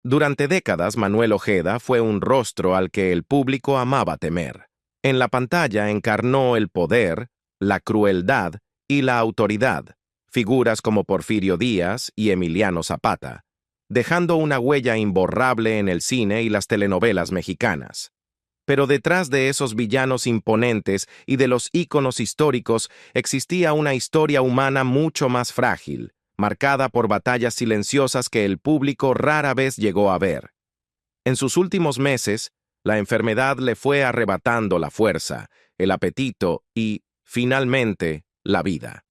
Durante décadas, Manuel Ojeda fue un rostro al que el público amaba temer. En la pantalla encarnó el poder, la crueldad y la autoridad, figuras como Porfirio Díaz y Emiliano Zapata, dejando una huella imborrable en el cine y las telenovelas mexicanas. Pero detrás de esos villanos imponentes y de los íconos históricos existía una historia humana mucho más frágil, marcada por batallas silenciosas que el público rara vez llegó a ver. En sus últimos meses, la enfermedad le fue arrebatando la fuerza, el apetito y, finalmente, la vida.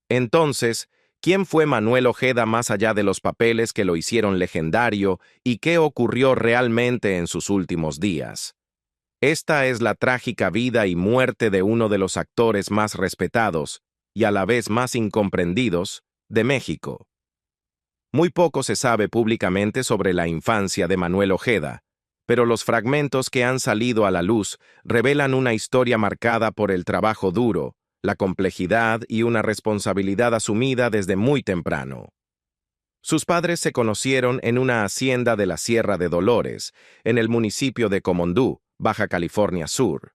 Entonces, ¿quién fue Manuel Ojeda más allá de los papeles que lo hicieron legendario y qué ocurrió realmente en sus últimos días? Esta es la trágica vida y muerte de uno de los actores más respetados y a la vez más incomprendidos de México. Muy poco se sabe públicamente sobre la infancia de Manuel Ojeda, pero los fragmentos que han salido a la luz revelan una historia marcada por el trabajo duro, la complejidad y una responsabilidad asumida desde muy temprano. Sus padres se conocieron en una hacienda de la Sierra de Dolores, en el municipio de Comondú, Baja California Sur.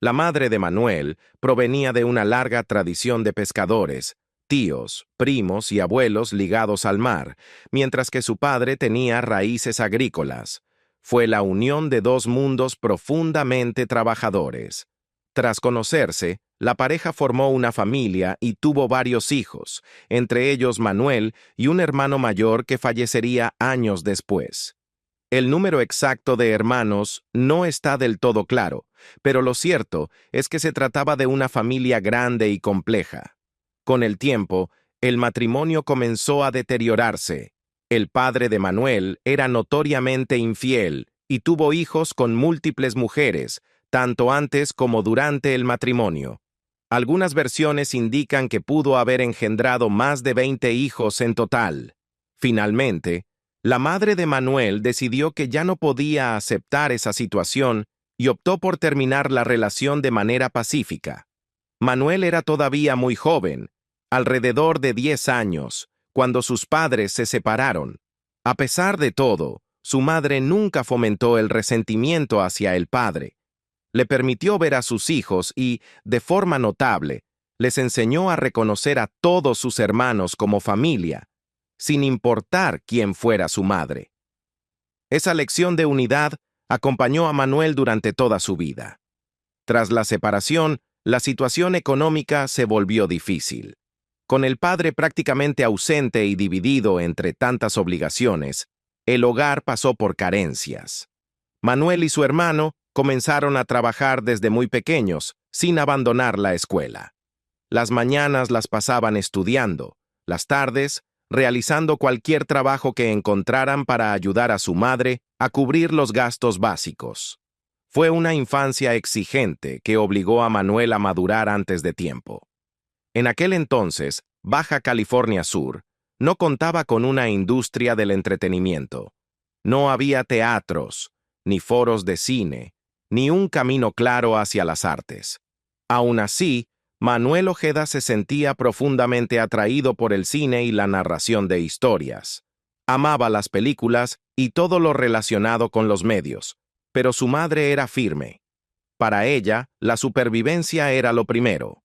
La madre de Manuel provenía de una larga tradición de pescadores, tíos, primos y abuelos ligados al mar, mientras que su padre tenía raíces agrícolas. Fue la unión de dos mundos profundamente trabajadores. Tras conocerse, la pareja formó una familia y tuvo varios hijos, entre ellos Manuel y un hermano mayor que fallecería años después. El número exacto de hermanos no está del todo claro, pero lo cierto es que se trataba de una familia grande y compleja. Con el tiempo, el matrimonio comenzó a deteriorarse. El padre de Manuel era notoriamente infiel y tuvo hijos con múltiples mujeres, tanto antes como durante el matrimonio. Algunas versiones indican que pudo haber engendrado más de 20 hijos en total. Finalmente, la madre de Manuel decidió que ya no podía aceptar esa situación y optó por terminar la relación de manera pacífica. Manuel era todavía muy joven, alrededor de 10 años, cuando sus padres se separaron. A pesar de todo, su madre nunca fomentó el resentimiento hacia el padre. Le permitió ver a sus hijos y, de forma notable, les enseñó a reconocer a todos sus hermanos como familia, sin importar quién fuera su madre. Esa lección de unidad acompañó a Manuel durante toda su vida. Tras la separación, la situación económica se volvió difícil. Con el padre prácticamente ausente y dividido entre tantas obligaciones, el hogar pasó por carencias. Manuel y su hermano comenzaron a trabajar desde muy pequeños, sin abandonar la escuela. Las mañanas las pasaban estudiando, las tardes realizando cualquier trabajo que encontraran para ayudar a su madre a cubrir los gastos básicos. Fue una infancia exigente que obligó a Manuel a madurar antes de tiempo. En aquel entonces, Baja California Sur no contaba con una industria del entretenimiento. No había teatros, ni foros de cine, ni un camino claro hacia las artes. Aún así, Manuel Ojeda se sentía profundamente atraído por el cine y la narración de historias. Amaba las películas y todo lo relacionado con los medios, pero su madre era firme. Para ella, la supervivencia era lo primero.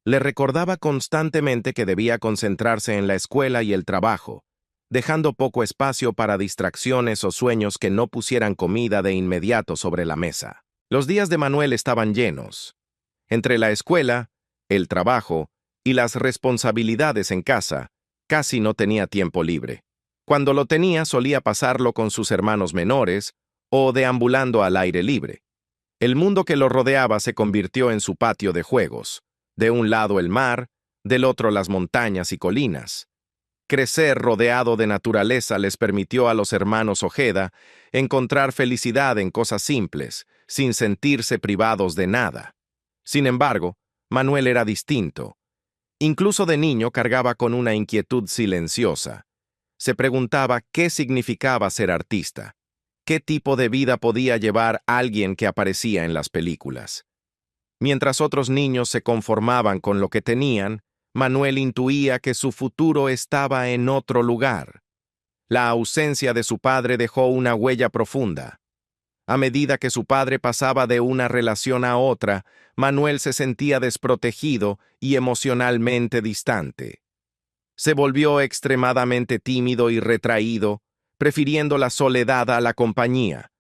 Le recordaba constantemente que debía concentrarse en la escuela y el trabajo, dejando poco espacio para distracciones o sueños que no pusieran comida de inmediato sobre la mesa. Los días de Manuel estaban llenos. Entre la escuela, el trabajo y las responsabilidades en casa, casi no tenía tiempo libre. Cuando lo tenía, solía pasarlo con sus hermanos menores o deambulando al aire libre. El mundo que lo rodeaba se convirtió en su patio de juegos. De un lado el mar, del otro las montañas y colinas. Crecer rodeado de naturaleza les permitió a los hermanos Ojeda encontrar felicidad en cosas simples, sin sentirse privados de nada. Sin embargo, Manuel era distinto. Incluso de niño cargaba con una inquietud silenciosa. Se preguntaba qué significaba ser artista, qué tipo de vida podía llevar alguien que aparecía en las películas. Mientras otros niños se conformaban con lo que tenían, Manuel intuía que su futuro estaba en otro lugar. La ausencia de su padre dejó una huella profunda. A medida que su padre pasaba de una relación a otra, Manuel se sentía desprotegido y emocionalmente distante. Se volvió extremadamente tímido y retraído, prefiriendo la soledad a la compañía.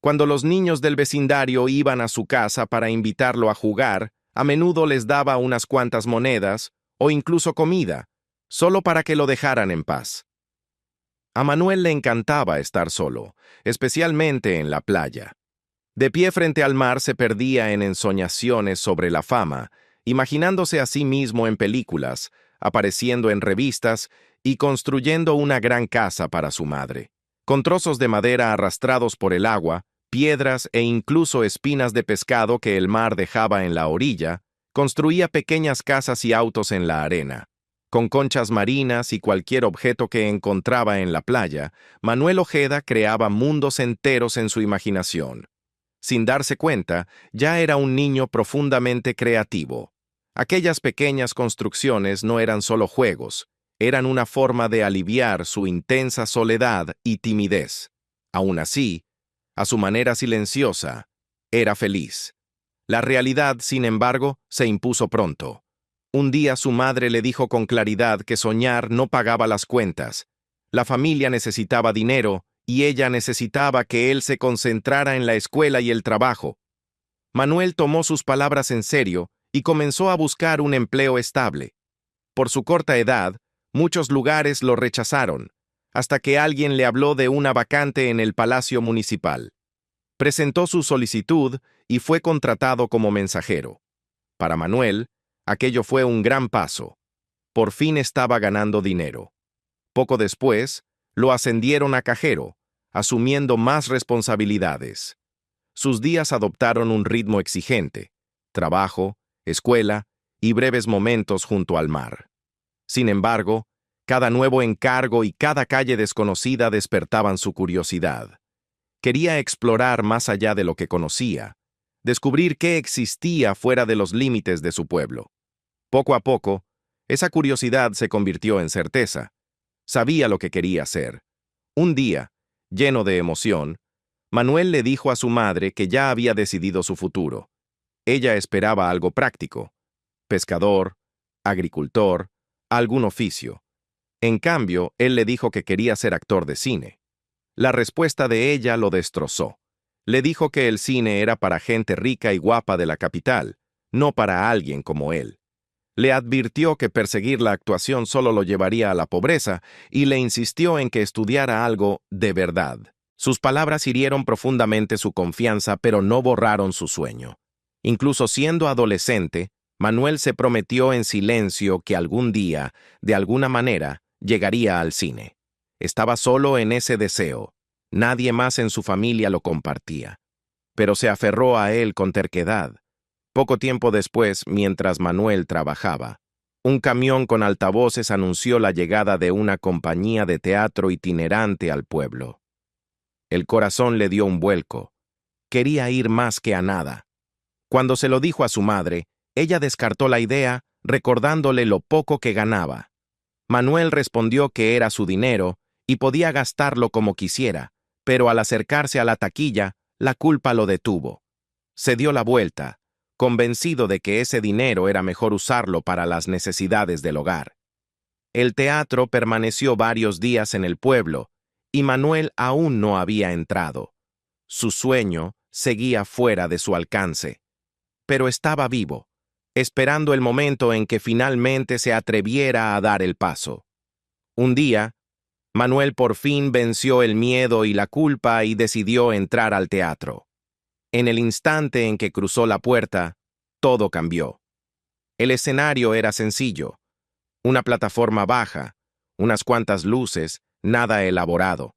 Cuando los niños del vecindario iban a su casa para invitarlo a jugar, a menudo les daba unas cuantas monedas o incluso comida, solo para que lo dejaran en paz. A Manuel le encantaba estar solo, especialmente en la playa. De pie frente al mar se perdía en ensoñaciones sobre la fama, imaginándose a sí mismo en películas, apareciendo en revistas y construyendo una gran casa para su madre. Con trozos de madera arrastrados por el agua, piedras e incluso espinas de pescado que el mar dejaba en la orilla, construía pequeñas casas y autos en la arena. Con conchas marinas y cualquier objeto que encontraba en la playa, Manuel Ojeda creaba mundos enteros en su imaginación. Sin darse cuenta, ya era un niño profundamente creativo. Aquellas pequeñas construcciones no eran solo juegos, eran una forma de aliviar su intensa soledad y timidez. Aún así, a su manera silenciosa, era feliz. La realidad, sin embargo, se impuso pronto. Un día su madre le dijo con claridad que soñar no pagaba las cuentas. La familia necesitaba dinero y ella necesitaba que él se concentrara en la escuela y el trabajo. Manuel tomó sus palabras en serio y comenzó a buscar un empleo estable. Por su corta edad, muchos lugares lo rechazaron, hasta que alguien le habló de una vacante en el Palacio Municipal. Presentó su solicitud y fue contratado como mensajero. Para Manuel, aquello fue un gran paso. Por fin estaba ganando dinero. Poco después, lo ascendieron a cajero, asumiendo más responsabilidades. Sus días adoptaron un ritmo exigente: trabajo, escuela y breves momentos junto al mar. Sin embargo, cada nuevo encargo y cada calle desconocida despertaban su curiosidad. Quería explorar más allá de lo que conocía, descubrir qué existía fuera de los límites de su pueblo. Poco a poco, esa curiosidad se convirtió en certeza. Sabía lo que quería hacer. Un día, lleno de emoción, Manuel le dijo a su madre que ya había decidido su futuro. Ella esperaba algo práctico: pescador, agricultor, algún oficio. En cambio, él le dijo que quería ser actor de cine. La respuesta de ella lo destrozó. Le dijo que el cine era para gente rica y guapa de la capital, no para alguien como él. Le advirtió que perseguir la actuación solo lo llevaría a la pobreza y le insistió en que estudiara algo de verdad. Sus palabras hirieron profundamente su confianza, pero no borraron su sueño. Incluso siendo adolescente, Manuel se prometió en silencio que algún día, de alguna manera, llegaría al cine. Estaba solo en ese deseo. Nadie más en su familia lo compartía. Pero se aferró a él con terquedad. Poco tiempo después, mientras Manuel trabajaba, un camión con altavoces anunció la llegada de una compañía de teatro itinerante al pueblo. El corazón le dio un vuelco. Quería ir más que a nada. Cuando se lo dijo a su madre, ella descartó la idea, recordándole lo poco que ganaba. Manuel respondió que era su dinero y podía gastarlo como quisiera, pero al acercarse a la taquilla, la culpa lo detuvo. Se dio la vuelta, convencido de que ese dinero era mejor usarlo para las necesidades del hogar. El teatro permaneció varios días en el pueblo, y Manuel aún no había entrado. Su sueño seguía fuera de su alcance. Pero estaba vivo, esperando el momento en que finalmente se atreviera a dar el paso. Un día, Manuel por fin venció el miedo y la culpa y decidió entrar al teatro. En el instante en que cruzó la puerta, todo cambió. El escenario era sencillo: una plataforma baja, unas cuantas luces, nada elaborado.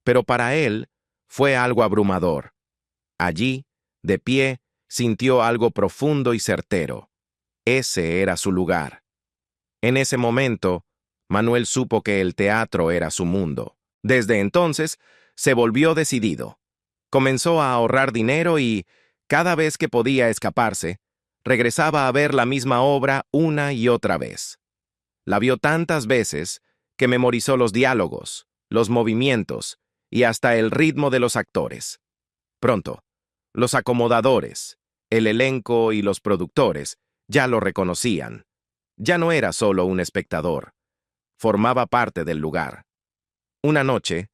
Pero para él fue algo abrumador. Allí, de pie, sintió algo profundo y certero. Ese era su lugar. En ese momento, Manuel supo que el teatro era su mundo. Desde entonces, se volvió decidido. Comenzó a ahorrar dinero y, cada vez que podía escaparse, regresaba a ver la misma obra una y otra vez. La vio tantas veces que memorizó los diálogos, los movimientos y hasta el ritmo de los actores. Pronto, los acomodadores, el elenco y los productores ya lo reconocían. Ya no era solo un espectador, formaba parte del lugar. Una noche,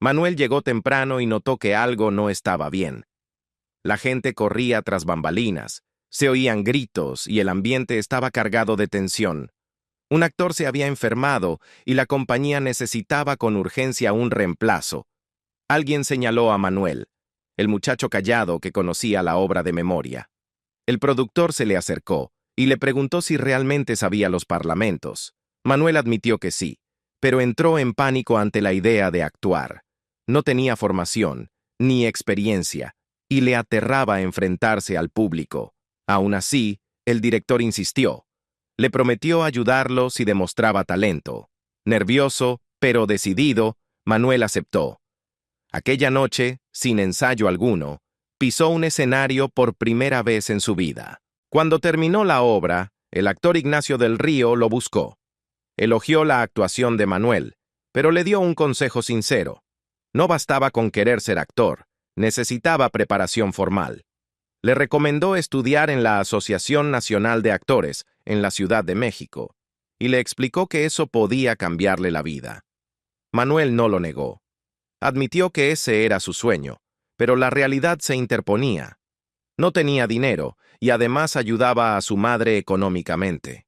Manuel llegó temprano y notó que algo no estaba bien. La gente corría tras bambalinas, se oían gritos y el ambiente estaba cargado de tensión. Un actor se había enfermado y la compañía necesitaba con urgencia un reemplazo. Alguien señaló a Manuel, el muchacho callado que conocía la obra de memoria. El productor se le acercó y le preguntó si realmente sabía los parlamentos. Manuel admitió que sí, pero entró en pánico ante la idea de actuar. No tenía formación, ni experiencia, y le aterraba enfrentarse al público. Aún así, el director insistió. Le prometió ayudarlo si demostraba talento. Nervioso, pero decidido, Manuel aceptó. Aquella noche, sin ensayo alguno, pisó un escenario por primera vez en su vida. Cuando terminó la obra, el actor Ignacio del Río lo buscó. Elogió la actuación de Manuel, pero le dio un consejo sincero. No bastaba con querer ser actor, necesitaba preparación formal. Le recomendó estudiar en la Asociación Nacional de Actores, en la Ciudad de México, y le explicó que eso podía cambiarle la vida. Manuel no lo negó. Admitió que ese era su sueño, pero la realidad se interponía. No tenía dinero y además ayudaba a su madre económicamente.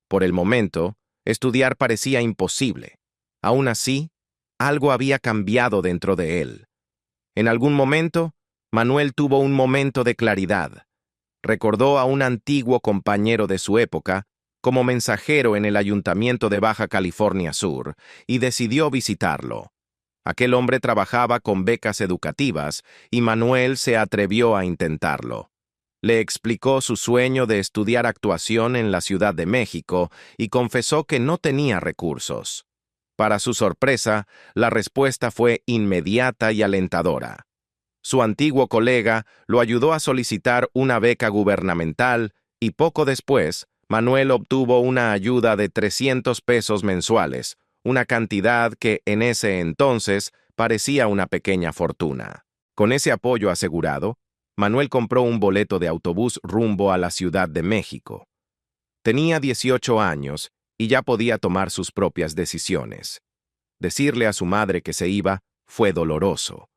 Por el momento, estudiar parecía imposible. Aún así, algo había cambiado dentro de él. En algún momento, Manuel tuvo un momento de claridad. Recordó a un antiguo compañero de su época como mensajero en el Ayuntamiento de Baja California Sur y decidió visitarlo. Aquel hombre trabajaba con becas educativas y Manuel se atrevió a intentarlo. Le explicó su sueño de estudiar actuación en la Ciudad de México y confesó que no tenía recursos. Para su sorpresa, la respuesta fue inmediata y alentadora. Su antiguo colega lo ayudó a solicitar una beca gubernamental y poco después, Manuel obtuvo una ayuda de 300 pesos mensuales, una cantidad que en ese entonces parecía una pequeña fortuna. Con ese apoyo asegurado, Manuel compró un boleto de autobús rumbo a la Ciudad de México. Tenía 18 años y ya podía tomar sus propias decisiones. Decirle a su madre que se iba fue doloroso.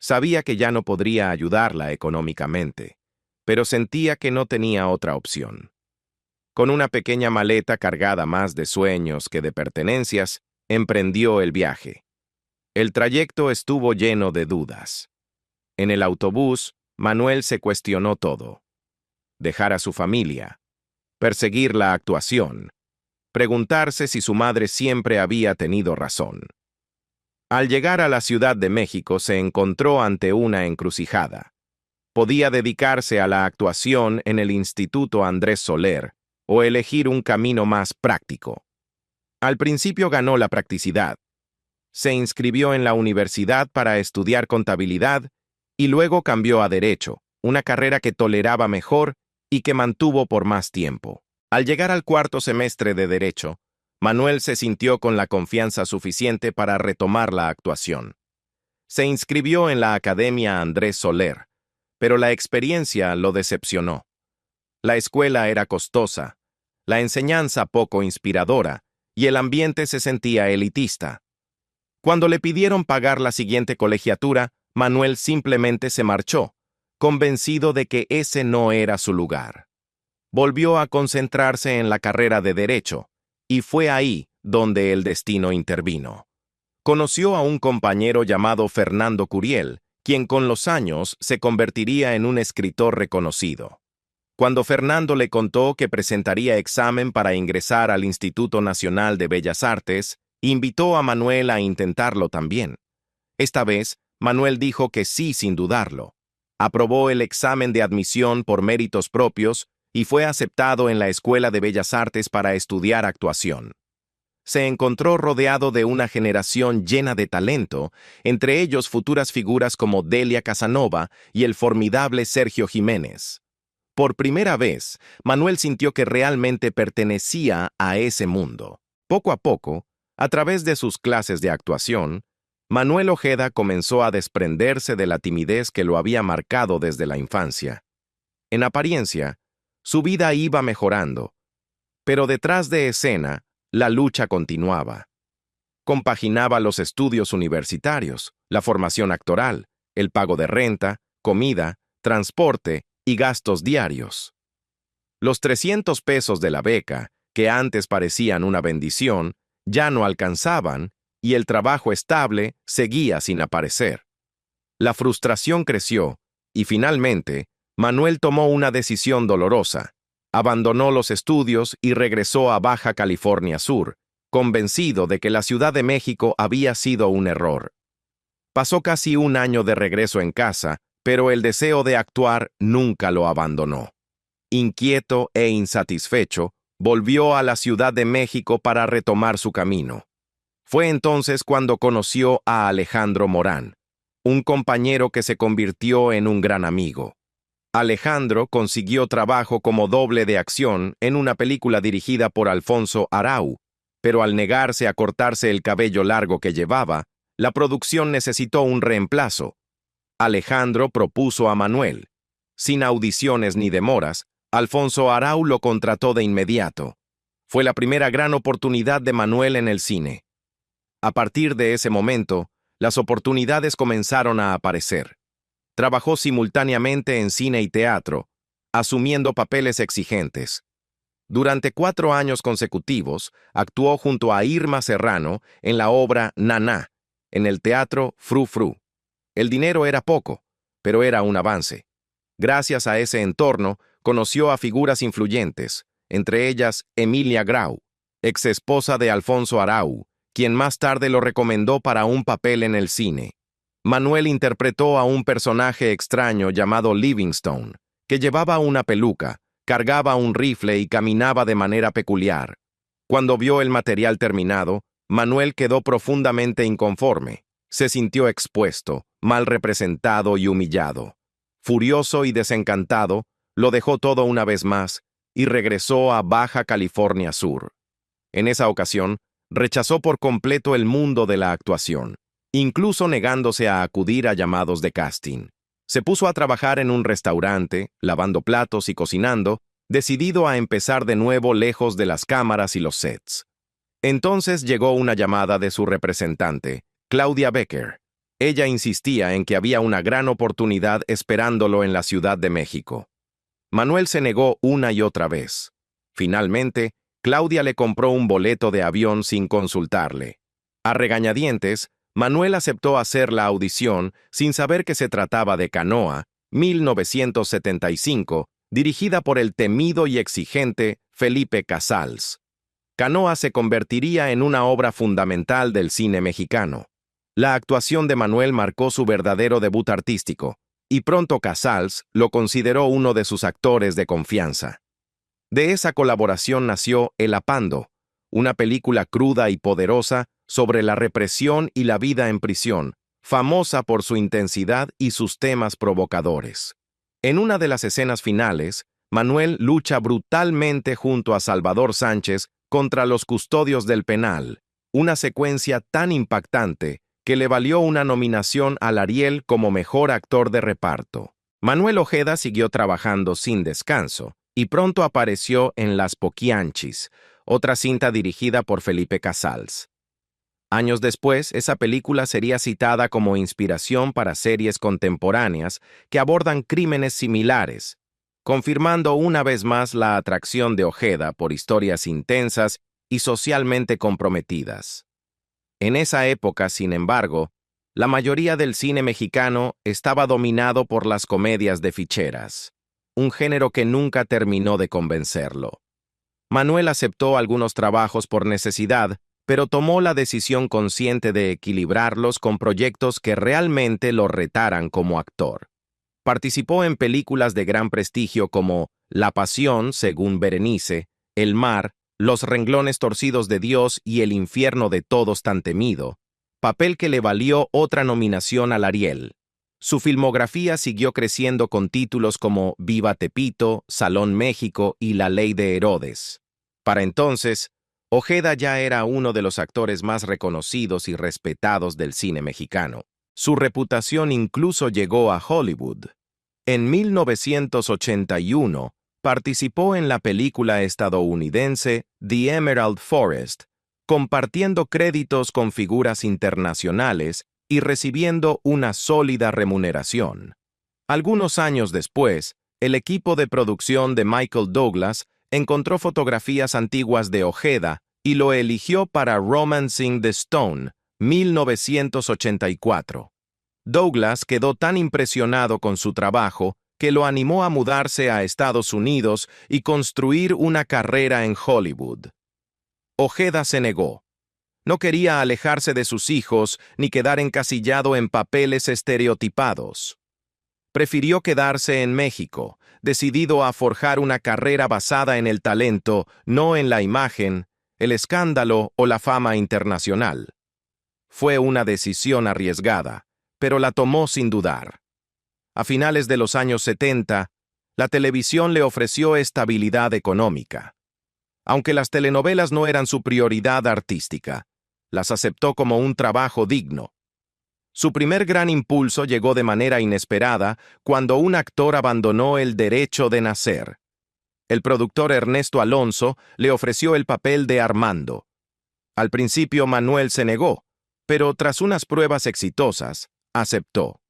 Sabía que ya no podría ayudarla económicamente, pero sentía que no tenía otra opción. Con una pequeña maleta cargada más de sueños que de pertenencias, emprendió el viaje. El trayecto estuvo lleno de dudas. En el autobús, Manuel se cuestionó todo. Dejar a su familia, perseguir la actuación, preguntarse si su madre siempre había tenido razón. Al llegar a la Ciudad de México se encontró ante una encrucijada. Podía dedicarse a la actuación en el Instituto Andrés Soler o elegir un camino más práctico. Al principio ganó la practicidad. Se inscribió en la universidad para estudiar contabilidad y luego cambió a Derecho, una carrera que toleraba mejor y que mantuvo por más tiempo. Al llegar al cuarto semestre de Derecho, Manuel se sintió con la confianza suficiente para retomar la actuación. Se inscribió en la Academia Andrés Soler, pero la experiencia lo decepcionó. La escuela era costosa, la enseñanza poco inspiradora y el ambiente se sentía elitista. Cuando le pidieron pagar la siguiente colegiatura, Manuel simplemente se marchó, convencido de que ese no era su lugar. Volvió a concentrarse en la carrera de Derecho, y fue ahí donde el destino intervino. Conoció a un compañero llamado Fernando Curiel, quien con los años se convertiría en un escritor reconocido. Cuando Fernando le contó que presentaría examen para ingresar al Instituto Nacional de Bellas Artes, invitó a Manuel a intentarlo también. Esta vez, Manuel dijo que sí sin dudarlo. Aprobó el examen de admisión por méritos propios y fue aceptado en la Escuela de Bellas Artes para estudiar actuación. Se encontró rodeado de una generación llena de talento, entre ellos futuras figuras como Delia Casanova y el formidable Sergio Jiménez. Por primera vez, Manuel sintió que realmente pertenecía a ese mundo. Poco a poco, a través de sus clases de actuación, Manuel Ojeda comenzó a desprenderse de la timidez que lo había marcado desde la infancia. En apariencia, su vida iba mejorando, pero detrás de escena, la lucha continuaba. Compaginaba los estudios universitarios, la formación actoral, el pago de renta, comida, transporte y gastos diarios. Los 300 pesos de la beca, que antes parecían una bendición, ya no alcanzaban y el trabajo estable seguía sin aparecer. La frustración creció y finalmente, Manuel tomó una decisión dolorosa. Abandonó los estudios y regresó a Baja California Sur, convencido de que la Ciudad de México había sido un error. Pasó casi un año de regreso en casa, pero el deseo de actuar nunca lo abandonó. Inquieto e insatisfecho, volvió a la Ciudad de México para retomar su camino. Fue entonces cuando conoció a Alejandro Morán, un compañero que se convirtió en un gran amigo. Alejandro consiguió trabajo como doble de acción en una película dirigida por Alfonso Arau, pero al negarse a cortarse el cabello largo que llevaba, la producción necesitó un reemplazo. Alejandro propuso a Manuel. Sin audiciones ni demoras, Alfonso Arau lo contrató de inmediato. Fue la primera gran oportunidad de Manuel en el cine. A partir de ese momento, las oportunidades comenzaron a aparecer. Trabajó simultáneamente en cine y teatro, asumiendo papeles exigentes. Durante 4 años consecutivos, actuó junto a Irma Serrano en la obra Naná, en el teatro Fru Fru. El dinero era poco, pero era un avance. Gracias a ese entorno, conoció a figuras influyentes, entre ellas Emilia Grau, exesposa de Alfonso Arau, quien más tarde lo recomendó para un papel en el cine. Manuel interpretó a un personaje extraño llamado Livingstone, que llevaba una peluca, cargaba un rifle y caminaba de manera peculiar. Cuando vio el material terminado, Manuel quedó profundamente inconforme. Se sintió expuesto, mal representado y humillado. Furioso y desencantado, lo dejó todo una vez más y regresó a Baja California Sur. En esa ocasión, rechazó por completo el mundo de la actuación, incluso negándose a acudir a llamados de casting. Se puso a trabajar en un restaurante, lavando platos y cocinando, decidido a empezar de nuevo lejos de las cámaras y los sets. Entonces llegó una llamada de su representante, Claudia Becker. Ella insistía en que había una gran oportunidad esperándolo en la Ciudad de México. Manuel se negó una y otra vez. Finalmente, Claudia le compró un boleto de avión sin consultarle. A regañadientes, Manuel aceptó hacer la audición sin saber que se trataba de Canoa, 1975, dirigida por el temido y exigente Felipe Casals. Canoa se convertiría en una obra fundamental del cine mexicano. La actuación de Manuel marcó su verdadero debut artístico, y pronto Casals lo consideró uno de sus actores de confianza. De esa colaboración nació El Apando, una película cruda y poderosa sobre la represión y la vida en prisión, famosa por su intensidad y sus temas provocadores. En una de las escenas finales, Manuel lucha brutalmente junto a Salvador Sánchez contra los custodios del penal, una secuencia tan impactante que le valió una nominación al Ariel como mejor actor de reparto. Manuel Ojeda siguió trabajando sin descanso y pronto apareció en Las Poquianchis, otra cinta dirigida por Felipe Casals. Años después, esa película sería citada como inspiración para series contemporáneas que abordan crímenes similares, confirmando una vez más la atracción de Ojeda por historias intensas y socialmente comprometidas. En esa época, sin embargo, la mayoría del cine mexicano estaba dominado por las comedias de ficheras, un género que nunca terminó de convencerlo. Manuel aceptó algunos trabajos por necesidad, pero tomó la decisión consciente de equilibrarlos con proyectos que realmente lo retaran como actor. Participó en películas de gran prestigio como La Pasión, según Berenice, El Mar, Los renglones torcidos de Dios y El infierno de todos tan temido, papel que le valió otra nominación al Ariel. Su filmografía siguió creciendo con títulos como Viva Tepito, Salón México y La Ley de Herodes. Para entonces, Ojeda ya era uno de los actores más reconocidos y respetados del cine mexicano. Su reputación incluso llegó a Hollywood. En 1981, participó en la película estadounidense The Emerald Forest, compartiendo créditos con figuras internacionales y recibiendo una sólida remuneración. Algunos años después, el equipo de producción de Michael Douglas encontró fotografías antiguas de Ojeda y lo eligió para Romancing the Stone, 1984. Douglas quedó tan impresionado con su trabajo que lo animó a mudarse a Estados Unidos y construir una carrera en Hollywood. Ojeda se negó. No quería alejarse de sus hijos ni quedar encasillado en papeles estereotipados. Prefirió quedarse en México, decidido a forjar una carrera basada en el talento, no en la imagen, el escándalo o la fama internacional. Fue una decisión arriesgada, pero la tomó sin dudar. A finales de los años 70, la televisión le ofreció estabilidad económica. Aunque las telenovelas no eran su prioridad artística, las aceptó como un trabajo digno. Su primer gran impulso llegó de manera inesperada cuando un actor abandonó el derecho de nacer. El productor Ernesto Alonso le ofreció el papel de Armando. Al principio Manuel se negó, pero tras unas pruebas exitosas, aceptó.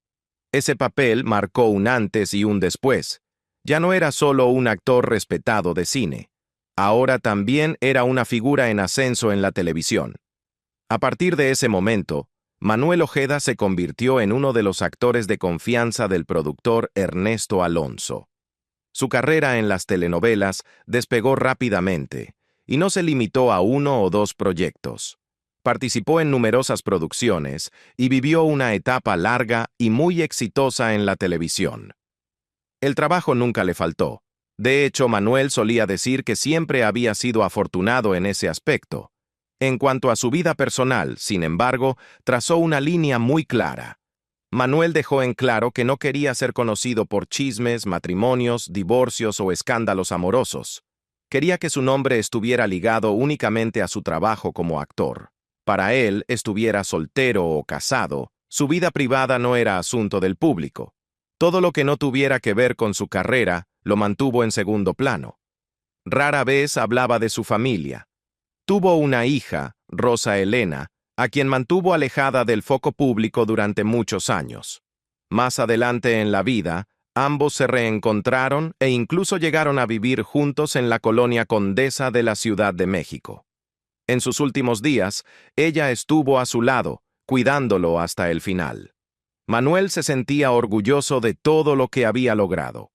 Ese papel marcó un antes y un después. Ya no era solo un actor respetado de cine. Ahora también era una figura en ascenso en la televisión. A partir de ese momento, Manuel Ojeda se convirtió en uno de los actores de confianza del productor Ernesto Alonso. Su carrera en las telenovelas despegó rápidamente, y no se limitó a uno o dos proyectos. Participó en numerosas producciones y vivió una etapa larga y muy exitosa en la televisión. El trabajo nunca le faltó. De hecho, Manuel solía decir que siempre había sido afortunado en ese aspecto. En cuanto a su vida personal, sin embargo, trazó una línea muy clara. Manuel dejó en claro que no quería ser conocido por chismes, matrimonios, divorcios o escándalos amorosos. Quería que su nombre estuviera ligado únicamente a su trabajo como actor. Para él, estuviera soltero o casado, su vida privada no era asunto del público. Todo lo que no tuviera que ver con su carrera lo mantuvo en segundo plano. Rara vez hablaba de su familia. Tuvo una hija, Rosa Elena, a quien mantuvo alejada del foco público durante muchos años. Más adelante en la vida, ambos se reencontraron e incluso llegaron a vivir juntos en la colonia Condesa de la Ciudad de México. En sus últimos días, ella estuvo a su lado, cuidándolo hasta el final. Manuel se sentía orgulloso de todo lo que había logrado.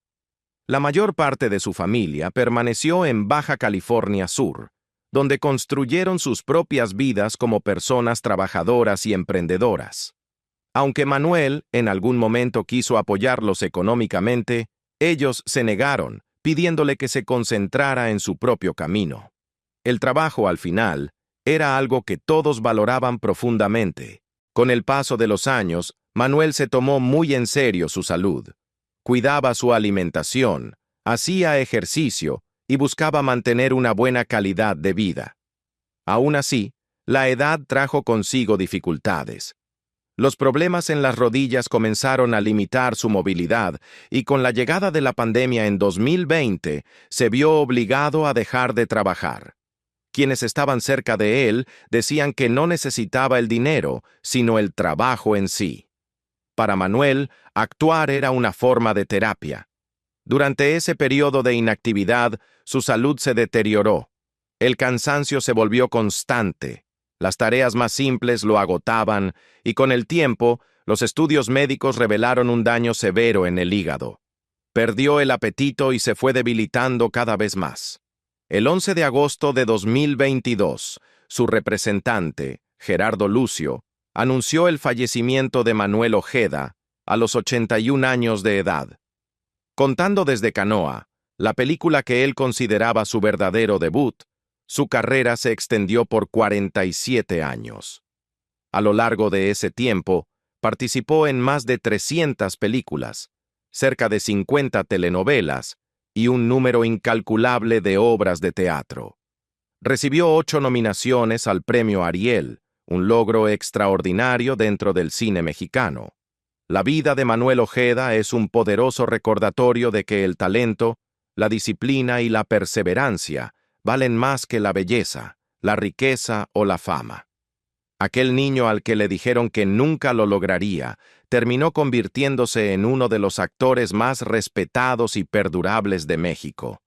La mayor parte de su familia permaneció en Baja California Sur, donde construyeron sus propias vidas como personas trabajadoras y emprendedoras. Aunque Manuel en algún momento quiso apoyarlos económicamente, ellos se negaron, pidiéndole que se concentrara en su propio camino. El trabajo, al final, era algo que todos valoraban profundamente. Con el paso de los años, Manuel se tomó muy en serio su salud. Cuidaba su alimentación, hacía ejercicio y buscaba mantener una buena calidad de vida. Aún así, la edad trajo consigo dificultades. Los problemas en las rodillas comenzaron a limitar su movilidad y con la llegada de la pandemia en 2020 se vio obligado a dejar de trabajar. Quienes estaban cerca de él decían que no necesitaba el dinero, sino el trabajo en sí. Para Manuel, actuar era una forma de terapia. Durante ese periodo de inactividad, su salud se deterioró. El cansancio se volvió constante. Las tareas más simples lo agotaban y con el tiempo, los estudios médicos revelaron un daño severo en el hígado. Perdió el apetito y se fue debilitando cada vez más. El 11 de agosto de 2022, su representante, Gerardo Lucio, anunció el fallecimiento de Manuel Ojeda a los 81 años de edad. Contando desde Canoa, la película que él consideraba su verdadero debut, su carrera se extendió por 47 años. A lo largo de ese tiempo, participó en más de 300 películas, cerca de 50 telenovelas y un número incalculable de obras de teatro. Recibió 8 nominaciones al Premio Ariel, un logro extraordinario dentro del cine mexicano. La vida de Manuel Ojeda es un poderoso recordatorio de que el talento, la disciplina y la perseverancia valen más que la belleza, la riqueza o la fama. Aquel niño al que le dijeron que nunca lo lograría, terminó convirtiéndose en uno de los actores más respetados y perdurables de México.